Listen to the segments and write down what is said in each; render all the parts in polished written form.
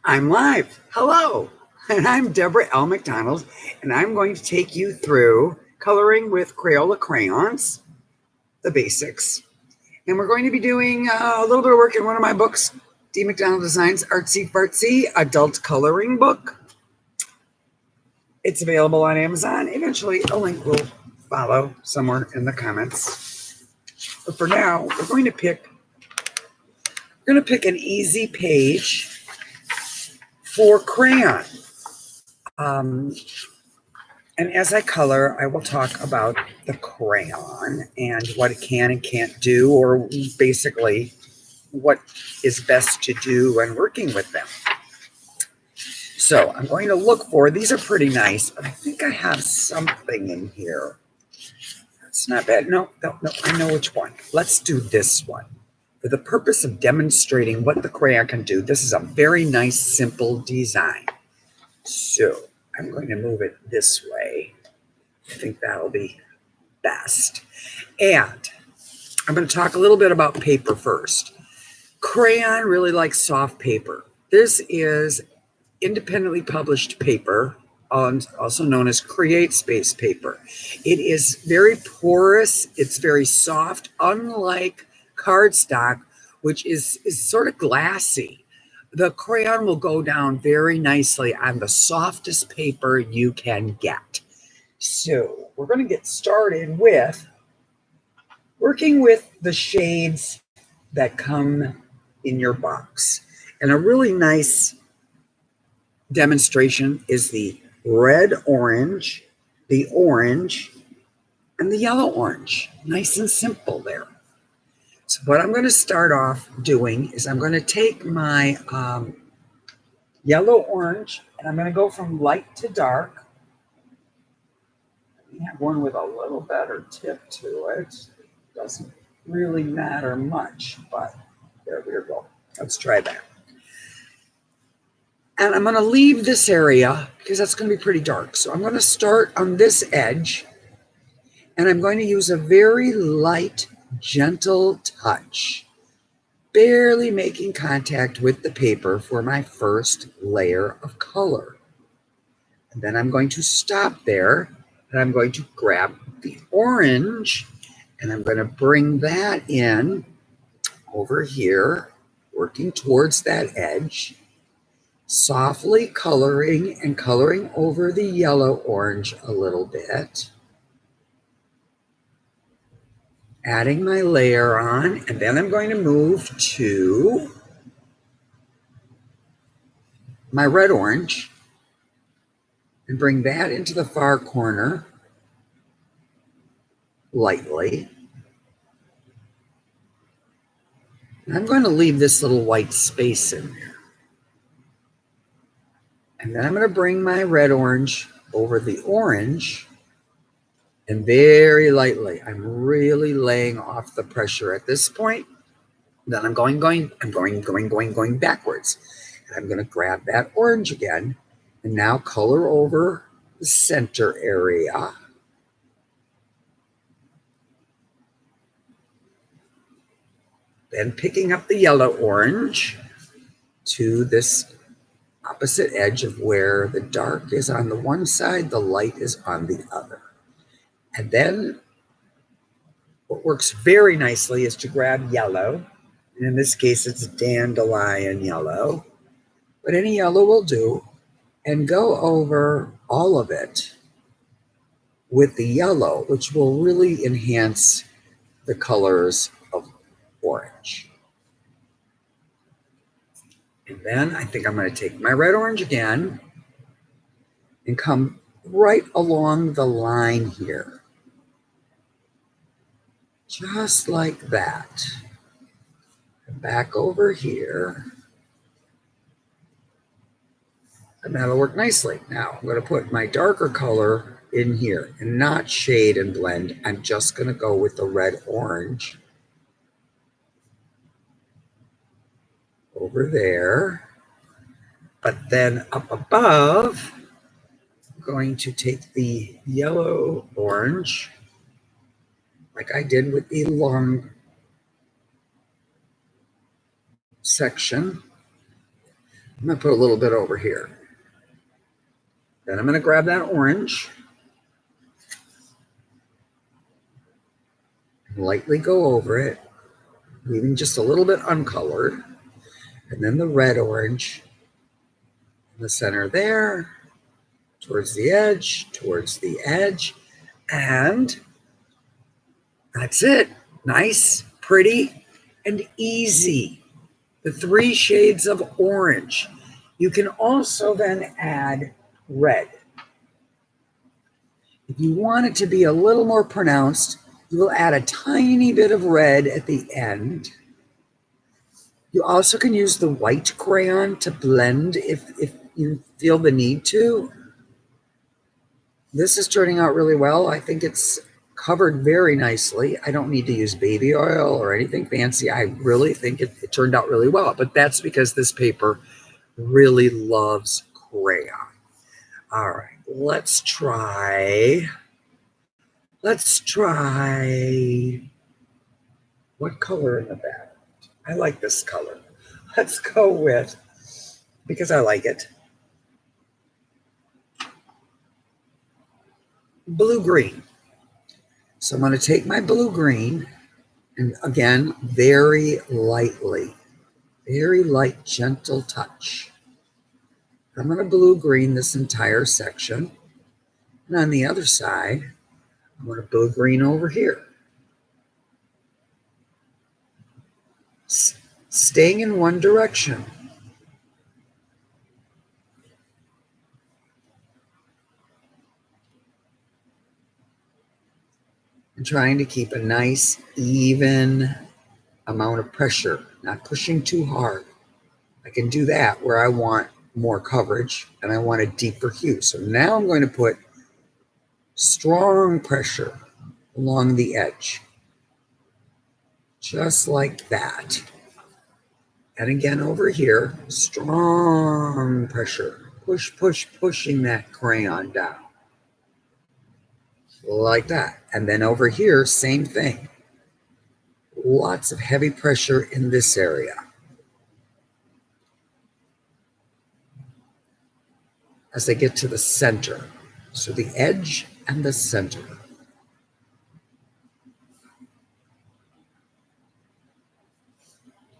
I'm live. Hello. And I'm Deborah L. McDonald, and I'm going to take you through coloring with Crayola crayons, the basics. And we're going to be doing a little bit of work in one of my books, D. McDonald Designs Artsy Fartsy Adult Coloring Book. It's available on Amazon. Eventually, a link will follow somewhere in the comments. But for now, we're going to pick an easy page for crayon. And as I color, I will talk about the crayon and what it can and can't do, or basically what is best to do when working with them. So I'm going to look for, these are pretty nice, but I think I have something in here. It's not bad. No, I know which one. Let's do this one. For the purpose of demonstrating what the crayon can do, this is a very nice, simple design. So I'm going to move it this way. I think that'll be best. And I'm going to talk a little bit about paper first. Crayon really likes soft paper. This is independently published paper, also known as Create Space paper. It is very porous. It's very soft, unlike cardstock, which is sort of glassy. The crayon will go down very nicely on the softest paper you can get. So we're going to get started with working with the shades that come in your box. And a really nice demonstration is the red orange, the orange, and the yellow orange. Nice and simple there. So what I'm going to start off doing is I'm going to take my yellow orange and I'm going to go from light to dark. We have one with a little better tip to it. Doesn't really matter much, but there we go. Let's try that. And I'm going to leave this area because that's going to be pretty dark. So I'm going to start on this edge and I'm going to use a very light, gentle touch, barely making contact with the paper for my first layer of color. And then I'm going to stop there and I'm going to grab the orange and I'm going to bring that in over here, working towards that edge, softly coloring and coloring over the yellow orange a little bit, adding my layer on, and then I'm going to move to my red orange and bring that into the far corner lightly. And I'm going to leave this little white space in there. And then I'm going to bring my red orange over the orange and very lightly, I'm really laying off the pressure at this point. Then I'm going backwards. And I'm going to grab that orange again and now color over the center area. Then picking up the yellow orange to this opposite edge of where the dark is on the one side, the light is on the other. And then what works very nicely is to grab yellow. And in this case, it's dandelion yellow, but any yellow will do, and go over all of it with the yellow, which will really enhance the colors of orange. And then I think I'm going to take my red orange again and come right along the line here. Just like that. Back over here. And that'll work nicely. Now I'm going to put my darker color in here and not shade and blend. I'm just going to go with the red orange over there. But then up above, I'm going to take the yellow orange, like I did with the long section, I'm going to put a little bit over here. Then I'm going to grab that orange. Lightly go over it, leaving just a little bit uncolored. And then the red orange in the center there, towards the edge. And that's it. Nice, pretty, and easy. The 3 shades of orange. You can also then add red. If you want it to be a little more pronounced, you will add a tiny bit of red at the end. You also can use the white crayon to blend if you feel the need to. This is turning out really well. I think it's covered very nicely. I don't need to use baby oil or anything fancy. I really think it turned out really well, but that's because this paper really loves crayon. All right, let's try. What color in the back? I like this color. Let's go with, because I like it, blue-green. So I'm going to take my blue-green, and again, very lightly, very light, gentle touch. I'm going to blue-green this entire section. And on the other side, I'm going to blue-green over here. Staying in one direction. And trying to keep a nice, even amount of pressure, not pushing too hard. I can do that where I want more coverage and I want a deeper hue. So now I'm going to put strong pressure along the edge, just like that. And again over here, strong pressure, pushing that crayon down, like that. And then over here, same thing. Lots of heavy pressure in this area. As they get to the center. So the edge and the center.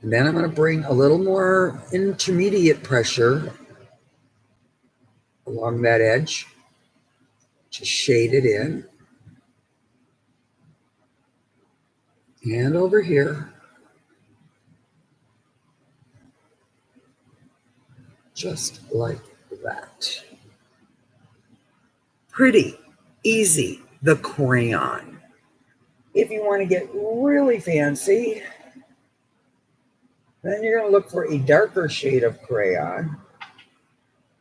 And then I'm going to bring a little more intermediate pressure along that edge to shade it in. And over here. Just like that. Pretty easy, the crayon. If you want to get really fancy, then you're going to look for a darker shade of crayon.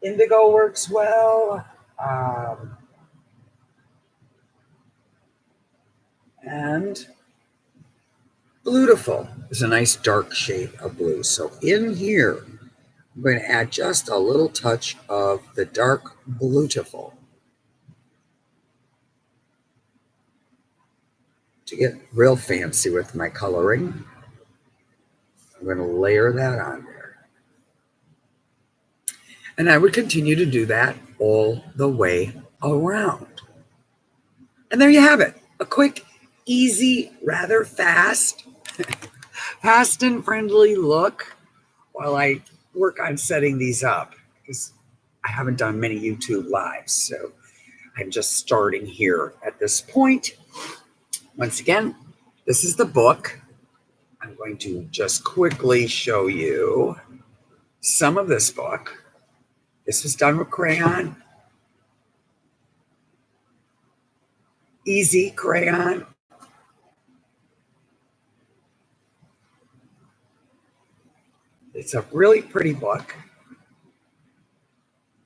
Indigo works well. And Beautiful is a nice dark shade of blue. So in here, I'm going to add just a little touch of the dark Beautiful to get real fancy with my coloring. I'm going to layer that on there. And I would continue to do that all the way around. And there you have it. A quick, easy, rather fast and friendly look while I work on setting these up, because I haven't done many YouTube lives, so I'm just starting here at this point. Once again, this is the book. I'm going to just quickly show you some of this book. This was done with crayon. Easy crayon. It's a really pretty book.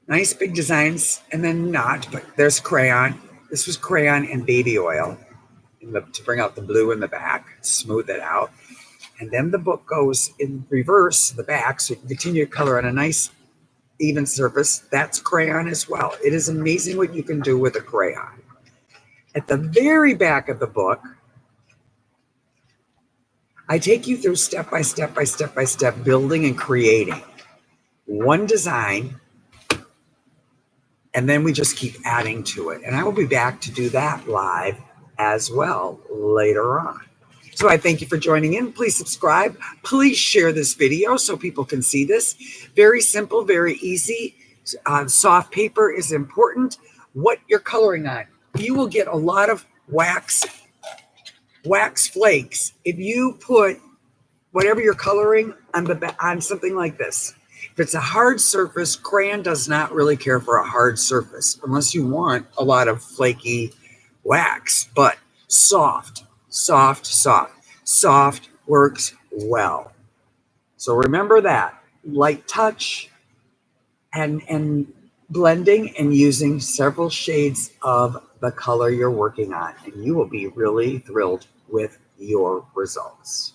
Nice big designs, and then not, but there's crayon. This was crayon and baby oil to bring out the blue in the back, smooth it out. And then the book goes in reverse, the back, so you can continue to color on a nice even surface. That's crayon as well. It is amazing what you can do with a crayon. At the very back of the book, I take you through step by step building and creating. one design, and then we just keep adding to it. And I will be back to do that live as well later on. So I thank you for joining in. Please subscribe. Please share this video so people can see this. Very simple, very easy. Soft paper is important. What you're coloring on. You will get a lot of wax flakes if you put whatever you're coloring on something like this. If it's a hard surface, crayon does not really care for a hard surface unless you want a lot of flaky wax, but soft works well. So remember that. Light touch and blending and using several shades of the color you're working on, and you will be really thrilled with your results.